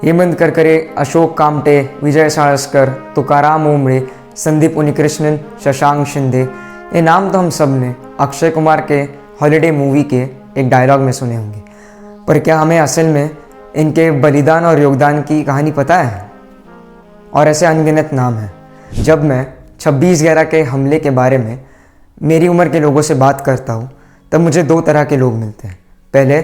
हेमंत करकरे, अशोक कामटे, विजय साळस्कर, तुकाराम ओंबळे, संदीप उन्नीकृष्णन, शशांक शिंदे, ये नाम तो हम सब ने अक्षय कुमार के हॉलीडे मूवी के एक डायलॉग में सुने होंगे। पर क्या हमें असल में इनके बलिदान और योगदान की कहानी पता है? और ऐसे अनगिनत नाम हैं। जब मैं 26/11 के हमले के बारे में मेरी उम्र के लोगों से बात करता हूँ तब मुझे दो तरह के लोग मिलते हैं। पहले,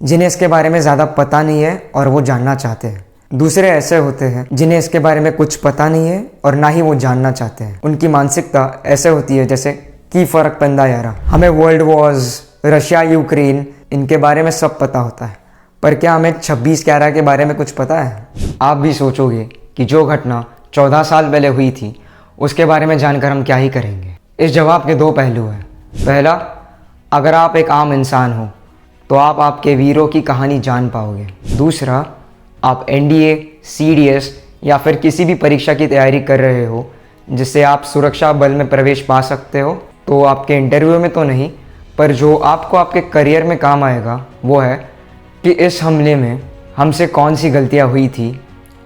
जिन्हें इसके बारे में ज़्यादा पता नहीं है और वो जानना चाहते हैं। दूसरे ऐसे होते हैं जिन्हें इसके बारे में कुछ पता नहीं है और ना ही वो जानना चाहते हैं। उनकी मानसिकता ऐसे होती है जैसे की फ़र्क पंदा यारा। हमें वर्ल्ड वॉर्स, रशिया यूक्रेन, इनके बारे में सब पता होता है, पर क्या हमें 26/11 के बारे में कुछ पता है? आप भी सोचोगे कि जो घटना 14 साल पहले हुई थी उसके बारे में जानकर हम क्या ही करेंगे। इस जवाब के दो पहलू हैं। पहला, अगर आप एक आम इंसान हो तो आप आपके वीरों की कहानी जान पाओगे। दूसरा, आप एनडीए, सीडीएस या फिर किसी भी परीक्षा की तैयारी कर रहे हो जिससे आप सुरक्षा बल में प्रवेश पा सकते हो, तो आपके इंटरव्यू में तो नहीं, पर जो आपको आपके करियर में काम आएगा वो है कि इस हमले में हमसे कौन सी गलतियां हुई थी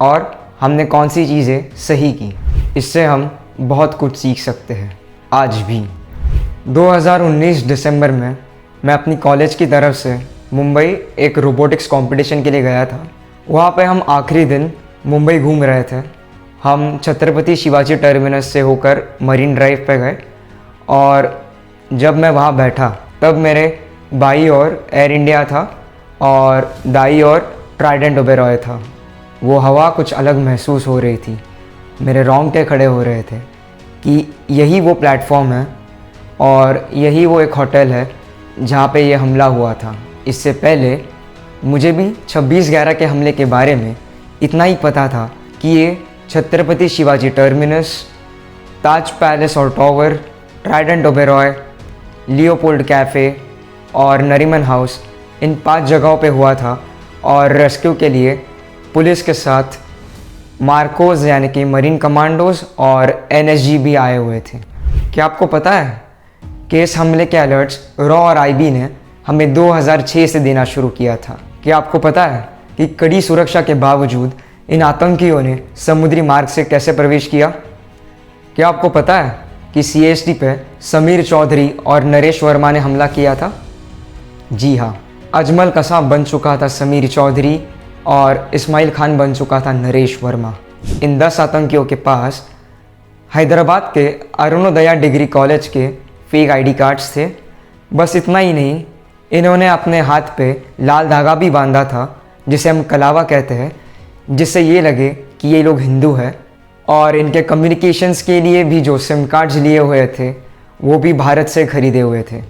और हमने कौन सी चीज़ें सही की। इससे हम बहुत कुछ सीख सकते हैं आज भी। 2019 दिसंबर में मैं अपनी कॉलेज की तरफ से मुंबई एक रोबोटिक्स कंपटीशन के लिए गया था। वहाँ पे हम आखिरी दिन मुंबई घूम रहे थे। हम छत्रपति शिवाजी टर्मिनस से होकर मरीन ड्राइव पे गए और जब मैं वहाँ बैठा तब मेरे बाई ओर एयर इंडिया था और दाई ओर ट्राइडेंट ओबेरॉय था। वो हवा कुछ अलग महसूस हो रही थी। मेरे रोंगटे खड़े हो रहे थे कि यही वो प्लेटफॉर्म है और यही वो एक होटल है जहाँ पे ये हमला हुआ था। इससे पहले मुझे भी 26/11 के हमले के बारे में इतना ही पता था कि ये छत्रपति शिवाजी टर्मिनस, ताज पैलेस और tower, Trident Oberoi, Leopold cafe और नरीमन हाउस, इन 5 जगहों पे हुआ था। और रेस्क्यू के लिए पुलिस के साथ मार्कोस यानी कि मरीन कमांडोज और एनएसजी भी आए हुए थे। क्या आपको पता है कि इस हमले के अलर्ट्स रॉ और आईबी ने हमें 2006 से देना शुरू किया था? क्या आपको पता है कि कड़ी सुरक्षा के बावजूद इन आतंकियों ने समुद्री मार्ग से कैसे प्रवेश किया? क्या आपको पता है कि सीएसटी पे समीर चौधरी और नरेश वर्मा ने हमला किया था? जी हाँ, अजमल कसाब बन चुका था समीर चौधरी और इस्माइल खान बन चुका था नरेश वर्मा। इन 10 आतंकियों के पास हैदराबाद के अरुणोदया डिग्री कॉलेज के फेक आईडी कार्ड्स थे। बस इतना ही नहीं, इन्होंने अपने हाथ पे लाल धागा भी बांधा था जिसे हम कलावा कहते हैं, जिससे ये लगे कि ये लोग हिंदू हैं। और इनके कम्युनिकेशंस के लिए भी जो सिम कार्ड्स लिए हुए थे वो भी भारत से ख़रीदे हुए थे।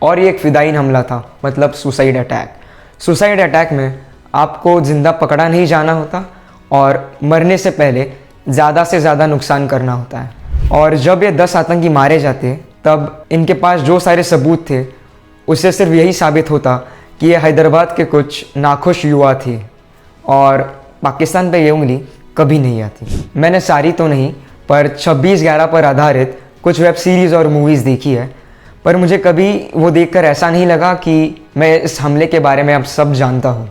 और ये एक फ़िदायीन हमला था, मतलब सुसाइड अटैक। सुसाइड अटैक में आपको ज़िंदा पकड़ा नहीं जाना होता और मरने से पहले ज़्यादा से ज़्यादा नुकसान करना होता है। और जब ये 10 आतंकी मारे जाते तब इनके पास जो सारे सबूत थे उससे सिर्फ यही साबित होता कि ये हैदराबाद के कुछ नाखुश युवा थे और पाकिस्तान पे ये उंगली कभी नहीं आती। मैंने सारी तो नहीं, पर 26/11 पर आधारित कुछ वेब सीरीज़ और मूवीज़ देखी है, पर मुझे कभी वो देखकर ऐसा नहीं लगा कि मैं इस हमले के बारे में अब सब जानता हूँ।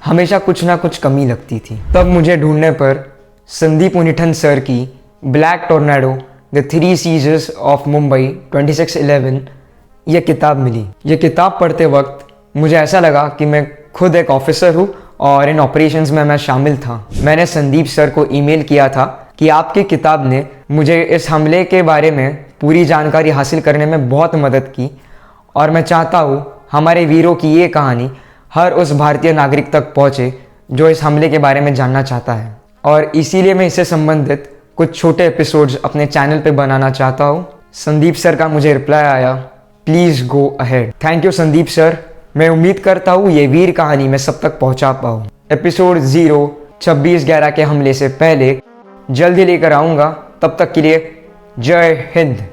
हमेशा कुछ ना कुछ कमी लगती थी। तब मुझे ढूंढने पर संदीप उन्नीकृष्णन सर की black tornado, the 3 sieges of Mumbai 26/11 ये किताब मिली। ये किताब पढ़ते वक्त मुझे ऐसा लगा कि मैं खुद एक ऑफिसर हूँ और इन ऑपरेशंस में मैं शामिल था। मैंने संदीप सर को ईमेल किया था कि आपकी किताब ने मुझे इस हमले के बारे में पूरी जानकारी हासिल करने में बहुत मदद की और मैं चाहता हूँ हमारे वीरों की ये कहानी हर उस भारतीय नागरिक तक पहुँचे जो इस हमले के बारे में जानना चाहता है। और इसीलिए मैं इससे संबंधित कुछ छोटे एपिसोड्स अपने चैनल पे बनाना चाहता हूँ। संदीप सर का मुझे रिप्लाई आया, please go ahead. Thank you Sandeep sir. मैं उम्मीद करता हूँ ये वीर कहानी मैं सब तक पहुँचा पाऊँ। एपिसोड 0 26/11 के हमले से पहले जल्दी लेकर आऊँगा। तब तक के लिए जय हिंद।